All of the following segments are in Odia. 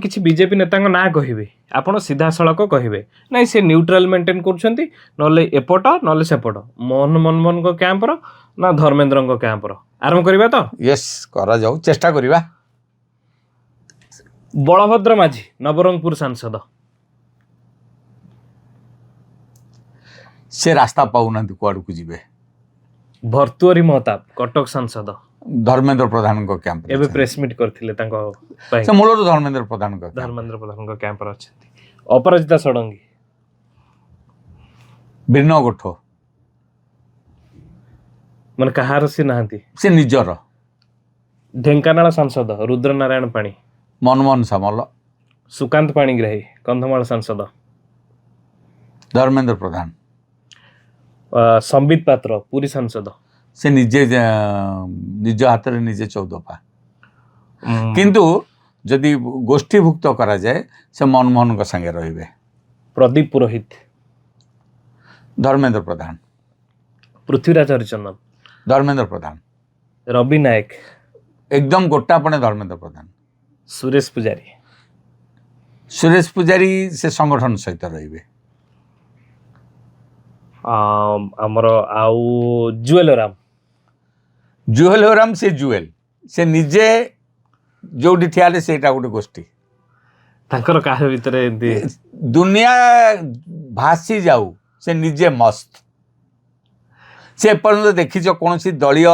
କିଛି ବିଜେପି ନେତାଙ୍କ ନାଁ କହିବେ ଆପଣ ସିଧାସଳଖ କହିବେ ନାଇଁ ସେ ନ୍ୟୁଟ୍ରାଲ ମେଣ୍ଟେନ୍ କରୁଛନ୍ତି ନହେଲେ ଏପଟ ନହେଲେ ସେପଟ ମନମୋହନଙ୍କ କ୍ୟାମ୍ପର ନା ଧର୍ମେନ୍ଦ୍ରଙ୍କ କ୍ୟାମ୍ପର ଆରମ୍ଭ କରିବା ତ ୟେସ୍ କରାଯାଉ ଚେଷ୍ଟା କରିବା। ବଳଭଦ୍ର ମାଝୀ ନବରଙ୍ଗପୁର ସାଂସଦ ସେ ରାସ୍ତା ପାଉନାହାନ୍ତି କୁଆଡ଼କୁ ଯିବେ। ଭର୍ତ୍ତୁହରି ମହତାବ କଟକ ସାଂସଦ ଧର୍ମେନ୍ଦ୍ର ପ୍ରଧାନଙ୍କ କ୍ୟାମ୍ପ ଏବେ ପ୍ରେସ୍ ମିଟ୍ କରିଥିଲେ ତାଙ୍କ ପାଇଁ ସେ ମୂଳରୁ ଧର୍ମେନ୍ଦ୍ର ପ୍ରଧାନଙ୍କ ଧର୍ମେନ୍ଦ୍ର ପ୍ରଧାନଙ୍କ କ୍ୟାମ୍ପରେ ଅଛନ୍ତି। ଅପରାଜିତା ଷଡ଼ଙ୍ଗୀ ଭିନ୍ନ ଗୋଠ ମାନେ କାହାର ସେ ନାହାନ୍ତି ସେ ନିଜର। ଢେଙ୍କାନାଳ ସାଂସଦ ରୁଦ୍ରନାରାୟଣ ପାଣି ମନମୋହନ ସାମଲ ସୁକାନ୍ତ ପାଣିଗ୍ରାହୀ କନ୍ଧମାଳ ସାଂସଦ ଧର୍ମେନ୍ଦ୍ର ପ୍ରଧାନ ସମ୍ବିତ ପାତ୍ର ପୁରୀ ସାଂସଦ ସେ ନିଜେ ନିଜ ହାତରେ ନିଜେ 14 କିନ୍ତୁ ଯଦି ଗୋଷ୍ଠୀଭୁକ୍ତ କରାଯାଏ ସେ ମନମୋହନଙ୍କ ସାଙ୍ଗେ ରହିବେ। ପ୍ରଦୀପ ପୁରୋହିତ ଧର୍ମେନ୍ଦ୍ର ପ୍ରଧାନ ପୃଥ୍ୱୀରାଜ ହରିଚନ୍ଦନ ଧର୍ମେନ୍ଦ୍ର ପ୍ରଧାନ ରବି ନାୟକ एकदम गोटापणे धर्मेन्द्र प्रधान ସୁରେଶ ପୂଜାରୀ सुरेश पूजारी से संगठन सहित रहिबे। ଆମର ଆଉ ଜୁଏଲ ରାମ जुएल ओराम से जुएल से निजे जोटी ठियाले सेटा गोटे गोष्ठी ତାଙ୍କର କାହା ଭିତରେ ଏମିତି दुनिया भासी जाऊ से निजे मस्त से पर्यंत देखिछ कौन सी दलीय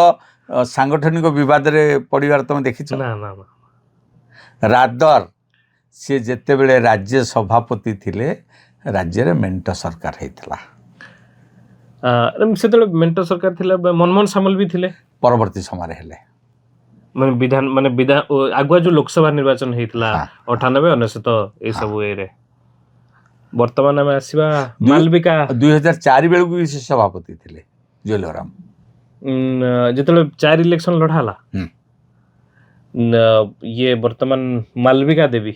सांगठनिक विवाद रे पड़िवार तुम देखिछ ନା ନା ନା रादर से जेते बेले राज्य सभापति थिले राज्य रे मेंट सरकार हेतिला ସେତେବେଳେ ମେଣ୍ଟ ସରକାର ଥିଲା ମନମୋହନ ସାମଲ ବି ଥିଲେ परवर्ती समय हेले ମାନେ ବିଧାନ ମାନେ ଆଗୁଆ ଯୋଉ ଲୋକସଭା ନିର୍ବାଚନ ହେଇଥିଲା 98 99 ଏଇ ସବୁ ଏରେ ବର୍ତ୍ତମାନ ଆମେ ଆସିବା ମାଲବିକା 2004 बेलू भी से सभापति थिले जुएलराम ଯେତେବେଳେ 4 ଇଲେକ୍ସନ ଲଢା ହେଲା ଇଏ ବର୍ତ୍ତମାନ ମାଲବିକା ଦେବୀ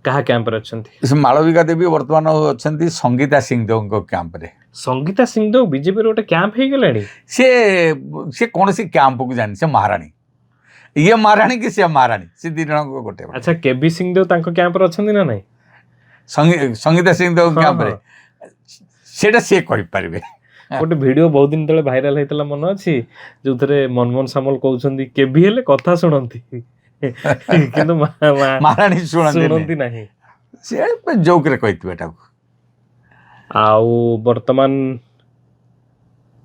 କାହା କ୍ୟାମ୍ପରେ ଅଛନ୍ତି से मालविका देवी वर्तमान अछंती संगीता सिंहदेव कैंप रे। संगीता सिंहदेव बीजेपी ଗୋଟେ କ୍ୟାମ୍ପ ହେଇଗଲାଣି से कौन सी कैंप को जानी से महारानी ये महारानी कि से महारानी से दिन को गोटे अच्छा केबी सिंहदेव तांको କ୍ୟାମ୍ପରେ ଅଛନ୍ତି ନା ନାହିଁ संगीता सिंहदेव कैंप रे सेटा से कहि परिबे। ଗୋଟେ ଭିडिଓ ବହୁତ ଦିନ ତଳେ ଭାଇରାଲ ହେଇଥିଲା ମନେ ଅଛି ଯୋଉଥିରେ ମନମୋହନ ସାମଲ କହୁଛନ୍ତି କେବି ହେଲେ କଥା ଶୁଣନ୍ତି କିନ୍ତୁ महारानी ଶୁଣନ୍ତି ନାହିଁ से जोक रे कहितबे एटा ଆଉ ବର୍ତ୍ତମାନ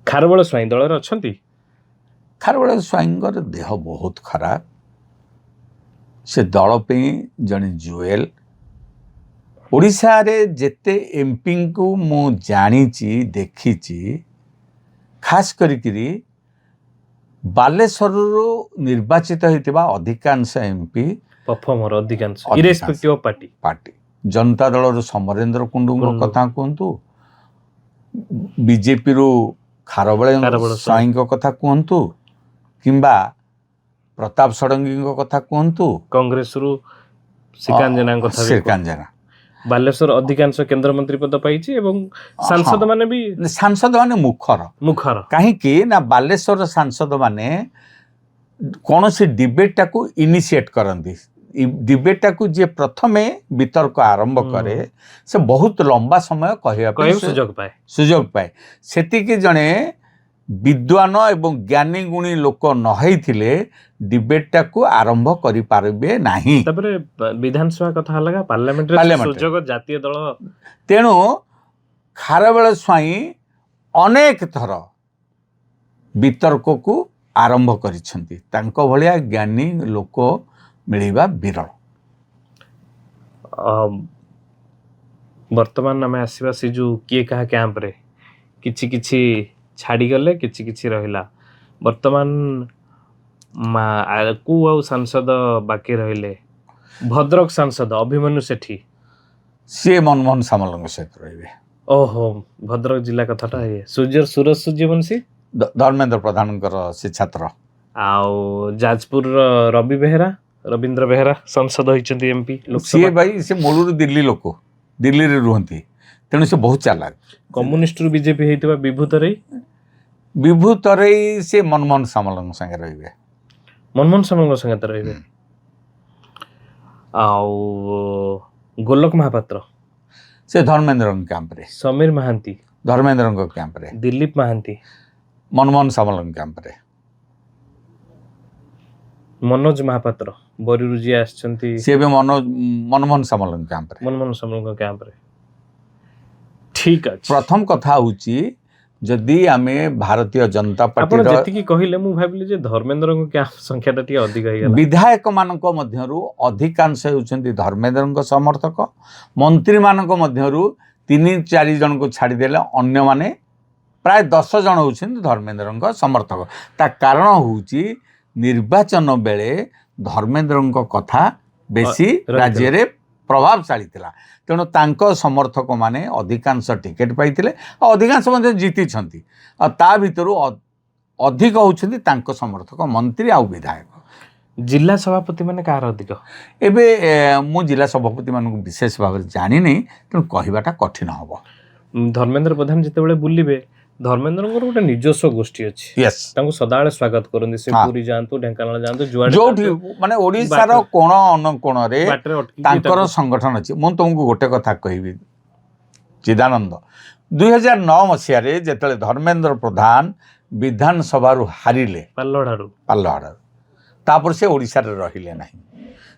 ଖାରବେଳ ସ୍ୱାଇଁ ଦଳରେ ଅଛନ୍ତି। खारबेल स्वाईंगर देह बहुत खराब से दल पे जने जुएल ओडिशा रे जेते एमपी को मु जानिची देखिची खास करिकरी बालेश्वर निर्वाचित होइतिबा अधिकांश एमपी परफॉर्मर अधिकांश irrespective of party Janata Dal Samarendra कुंडुंग कथा कहतु बीजेपी रु खारबेल स्वाईं कथा कहतु किंबा प्रताप षडंगी कथा कहतु कांग्रेस रु श्रीकांजना कथा श्रीकांजना बालेश्वर अधिकांश केंद्र मंत्री पद पाइछि एवं सांसद माने भी सांसद माने मुखर कहीं कि ना बालेश्वर सांसद माने कौन सी डिबेट टाको इनिशिएट करंदी डिबेट को जे प्रथमे वितर्क आरंभ करे से बहुत लंबा समय कहया सुजोग पाए सेति कि जने विद्वान एवं ज्ञानी गुणी लोक नहैथिले डिबेट को आरंभ करि पारबे नाही। तबरे विधानसभा कथा लगा पार्लियामेंट सुजोग जातीय दल तेणु खारबेल स्वाई अनेक थर वितर्क को आरंभ करिसंती तांको भलिया ज्ञानी लोक मिलिबा विरल। वर्तमान आम आसवा से जो किए कहा कैंप रे किछि किछि छाड़ी गले किछि किछि रहिला वर्तमान को आउ सांसद बाकी रहिले भद्रक सांसद अभिमन्यु सेठी से मनमोहन सामल सहित रहिबे। ओहो भद्रक जिला कथाटा ये सूरज सूर्यवंशी धर्मेन्द्र प्रधान से छात्र आउ जाजपुर रवि बेहेरा रविंद्र बेहेरा सांसद होइचंती एमपी लोकसभा भाई से मूलर दिल्ली लोक दिल्ली रे रुहंती तेणु से बहुत चालाक कम्युनिस्ट रु बीजेपी हेतिबा विभू तरई से मनमोहन सामल संगे रहिबे मनमोहन सामल संगे रहिबे। ଆଉ ଗୋଲକ ମହାପାତ୍ର, ସେ ଧର୍ମେନ୍ଦ୍ରଙ୍କ କ୍ୟାମ୍ପରେ, ସମୀର ମହାନ୍ତି, ଧର୍ମେନ୍ଦ୍ରଙ୍କ କ୍ୟାମ୍ପରେ, ଦିଲ୍ଲୀପ ମହାନ୍ତି, ମନମୋହନ ସାମଲଙ୍କ କ୍ୟାମ୍ପରେ, ମନୋଜ ମହାପାତ୍ର ବରିରୁ ଯିଏ ଆସିଛନ୍ତି ସିଏ ବି ମନମୋହନ ସାମଲଙ୍କ କ୍ୟାମ୍ପରେ। ମନମୋହନ ସାମଲଙ୍କ କ୍ୟାମ୍ପରେ। ଠିକ ଅଛି, ପ୍ରଥମ କଥା ହଉଛି ଯଦି ଆମେ ଭାରତୀୟ ଜନତା ଆପଣ ପାର୍ଟିର ଯେତିକି କହିଲେ ମୁଁ ଭାବିଲି ଯେ ଧର୍ମେନ୍ଦ୍ରଙ୍କ କ୍ୟାମ୍ପ ସଂଖ୍ୟାଟା ଟିକେ ଅଧିକ ହେଇଗଲା। ବିଧାୟକ ମାନଙ୍କ ମଧ୍ୟରୁ ଅଧିକାଂଶ ହେଉଛନ୍ତି ଧର୍ମେନ୍ଦ୍ରଙ୍କ ସମର୍ଥକ, ମନ୍ତ୍ରୀମାନଙ୍କ ମଧ୍ୟରୁ 3-4 ଜଣଙ୍କୁ ଛାଡ଼ିଦେଲେ ଅନ୍ୟମାନେ ପ୍ରାୟ 10 ଜଣ ହେଉଛନ୍ତି ଧର୍ମେନ୍ଦ୍ରଙ୍କ ସମର୍ଥକ। ତା କାରଣ ହେଉଛି ନିର୍ବାଚନ ବେଳେ ଧର୍ମେନ୍ଦ୍ରଙ୍କ କଥା ବେଶୀ ରହିଥିଲା। ରାଜ୍ୟରେ ପ୍ରଭାବଶାଳୀ ଥିଲା, ତେଣୁ ତାଙ୍କ ସମର୍ଥକମାନେ ଅଧିକାଂଶ ଟିକେଟ୍ ପାଇଥିଲେ ଆଉ ଅଧିକାଂଶ ମଧ୍ୟ ଜିତିଛନ୍ତି। ଆଉ ତା ଭିତରୁ ଅଧିକ ହେଉଛନ୍ତି ତାଙ୍କ ସମର୍ଥକ ମନ୍ତ୍ରୀ ଆଉ ବିଧାୟକ। ଜିଲ୍ଲା ସଭାପତି ମାନେ କାହାର ଅଧିକ? ଏବେ ମୁଁ ଜିଲ୍ଲା ସଭାପତିମାନଙ୍କୁ ବିଶେଷ ଭାବରେ ଜାଣିନି, ତେଣୁ କହିବାଟା କଠିନ ହେବ। ଧର୍ମେନ୍ଦ୍ର ପ୍ରଧାନ ଯେତେବେଳେ ବୁଲିବେ, ଧର୍ମେନ୍ଦ୍ରଙ୍କର ଗୋଟେ ନିଜସ୍ୱ ଗୋଷ୍ଠୀ ଅଛି, ୟେସ୍, ତାଙ୍କୁ ସଦାବେଳେ ସ୍ୱାଗତ କରନ୍ତି। ସେ ହଁ। ପୁରୀ ଯାଆନ୍ତୁ, ଢେଙ୍କାନାଳ ଯାଆନ୍ତୁ, ଯୁଆଡେ ଯୋଉଠି ଯାଆନ୍ତୁ, ମାନେ ଓଡ଼ିଶାର ବାଟରେ- କୋଣ ଅନୁକୋଣରେ ବାଟରେ ଅଟକିକି ତାଙ୍କର ତାଙ୍କୁ- ସଂଗଠନ ଅଛି। ମୁଁ ତୁମକୁ ଗୋଟେ କଥା କହିବି ଚିଦାନନ୍ଦ, 2009 ମସିହାରେ ଯେତେବେଳେ ଧର୍ମେନ୍ଦ୍ର ପ୍ରଧାନ ବିଧାନସଭାରୁ ହାରିଲେ ପାଲହଡ଼ାରୁ ପାଲହଡ଼ାରୁ, ତାପରେ ସେ ଓଡ଼ିଶାରେ ରହିଲେ ନାହିଁ,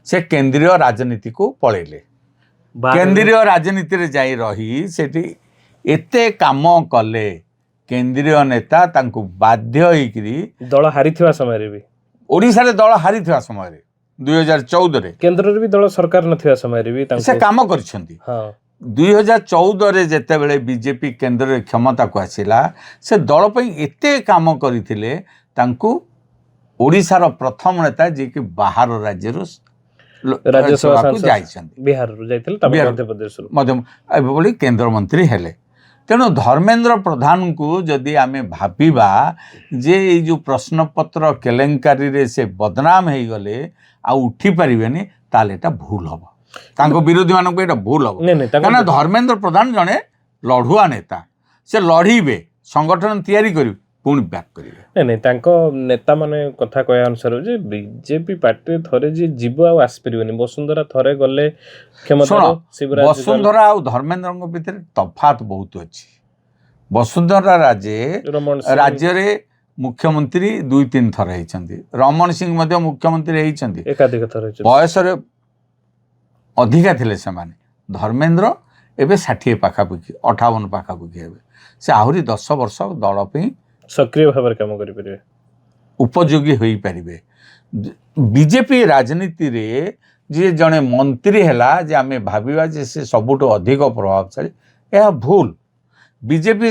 ସେ କେନ୍ଦ୍ରୀୟ ରାଜନୀତିକୁ ପଳେଇଲେ। କେନ୍ଦ୍ରୀୟ ରାଜନୀତିରେ ଯାଇ ରହି ସେଠି ଏତେ କାମ କଲେ, କେନ୍ଦ୍ରୀୟ ନେତା ତାଙ୍କୁ ବାଧ୍ୟ ହେଇକିରି ଦଳ ହାରିଥିବା ସମୟରେ ବି, ଓଡ଼ିଶାରେ ଦଳ ହାରିଥିବା ସମୟରେ 2014ରେ କେନ୍ଦ୍ରରେ ବି ଦଳ ସରକାର ନଥିବା ସମୟରେ ବି ସେ ତାଙ୍କୁ କାମ କରିଛନ୍ତି। ହଁ 2014ରେ ଯେତେବେଳେ ବିଜେପି କେନ୍ଦ୍ରରେ କ୍ଷମତାକୁ ଆସିଲା, ସେ ଦଳ ପାଇଁ ଏତେ କାମ କରିଥିଲେ, ତାଙ୍କୁ ଓଡ଼ିଶାର ପ୍ରଥମ ନେତା ଯିଏକି ବାହାର ରାଜ୍ୟରୁ ରାଜ୍ୟସଭା ରାଜ୍ୟସଭାକୁ ସାଂସଦ ଯାଇଛନ୍ତି, ବିହାରରୁ ଯାଇଥିଲେ, ତାପରେ ବିହାର- ମଧ୍ୟପ୍ରଦେଶରୁ। ମଧ୍ୟ ଏଭଳି କେନ୍ଦ୍ରମନ୍ତ୍ରୀ ହେଲେ। ତେଣୁ ଧର୍ମେନ୍ଦ୍ର ପ୍ରଧାନଙ୍କୁ ଯଦି ଆମେ ଭାବିବା ଯେ ଏଇ ଯେଉଁ ପ୍ରଶ୍ନପତ୍ର କେଲେଙ୍କାରୀରେ ସେ ବଦନାମ ହେଇଗଲେ ଆଉ ଉଠି ପାରିବେନି, ତାହେଲେ ଏଟା ଭୁଲ ହେବ, ତାଙ୍କ ବିରୋଧୀମାନଙ୍କୁ ଏଇଟା ଭୁଲ ହେବ। ନାଇଁ, ନାଇଁ, ତାଙ୍କ- କାରଣ ଧର୍ମେନ୍ଦ୍ର ପ୍ରଧାନ ଜଣେ ଲଢ଼ୁଆ ନେତା, ସେ ଲଢ଼ିବେ, ସଂଗଠନ ତିଆରି କରିବେ, ପୁଣି ବ୍ୟାକ୍ କରିବେ। ନାଇଁ, ତାଙ୍କ ନେତା ମାନେ କଥା କହିବା ଅନୁସାରେ ଯେ ବିଜେପି ପାର୍ଟିରେ ଥରେ ଯିଏ ଯିବ ଆଉ ଆସିପାରିବନି। ବସୁନ୍ଧରା ଥରେ ଗଲେ ଶୁଣ, କ୍ଷମତାରୁ, ଶିବରାଜ ଗଲେ- ବସୁନ୍ଧରା ଆଉ ଧର୍ମେନ୍ଦ୍ରଙ୍କ ଭିତରେ ତଫାତ ବହୁତ ଅଛି। ବସୁନ୍ଧରା ରମଣ ସିଂ- ରାଜ୍ୟରେ ମୁଖ୍ୟମନ୍ତ୍ରୀ 2-3 ଥର ହେଇଛନ୍ତି, ରମଣ ସିଂ ମଧ୍ୟ ମୁଖ୍ୟମନ୍ତ୍ରୀ ହେଇଛନ୍ତି, ଏକାଧିକ ଥର ହେଇଛନ୍ତି। ବୟସରେ ଅଧିକା ଥିଲେ ସେମାନେ। ଧର୍ମେନ୍ଦ୍ର ଏବେ 60 ପାଖାପାଖି, 58 ପାଖାପାଖି ହେବେ, ସେ ଆହୁରି 10 ବର୍ଷ ଦଳ ପାଇଁ ସକ୍ରିୟ ଭାବରେ କାମ କରିପାରିବେ, ଉପଯୋଗୀ ହୋଇପାରିବେ। ବିଜେପି ରାଜନୀତିରେ ଯିଏ ଜଣେ ମନ୍ତ୍ରୀ ହେଲା ଯେ ଆମେ ଭାବିବା ଯେ ସେ ସବୁଠୁ ଅଧିକ ପ୍ରଭାବଶାଳୀ, ଏହା ଭୁଲ। ବିଜେପି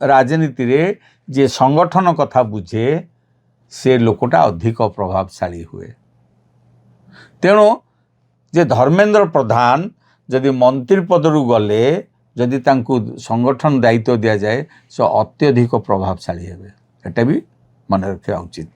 ରାଜନୀତିରେ ଯିଏ ସଂଗଠନ କଥା ବୁଝେ, ସେ ଲୋକଟା ଅଧିକ ପ୍ରଭାବଶାଳୀ ହୁଏ। ତେଣୁ ଯେ ଧର୍ମେନ୍ଦ୍ର ପ୍ରଧାନ ଯଦି ମନ୍ତ୍ରୀ ପଦରୁ ଗଲେ, ଯଦି ତାଙ୍କୁ ସଂଗଠନ ଦାୟିତ୍ୱ ଦିଆଯାଏ, ସେ ଅତ୍ୟଧିକ ପ୍ରଭାବଶାଳୀ ହେବେ, ଏଟା ବି ମନେ ରଖିବା ଉଚିତ।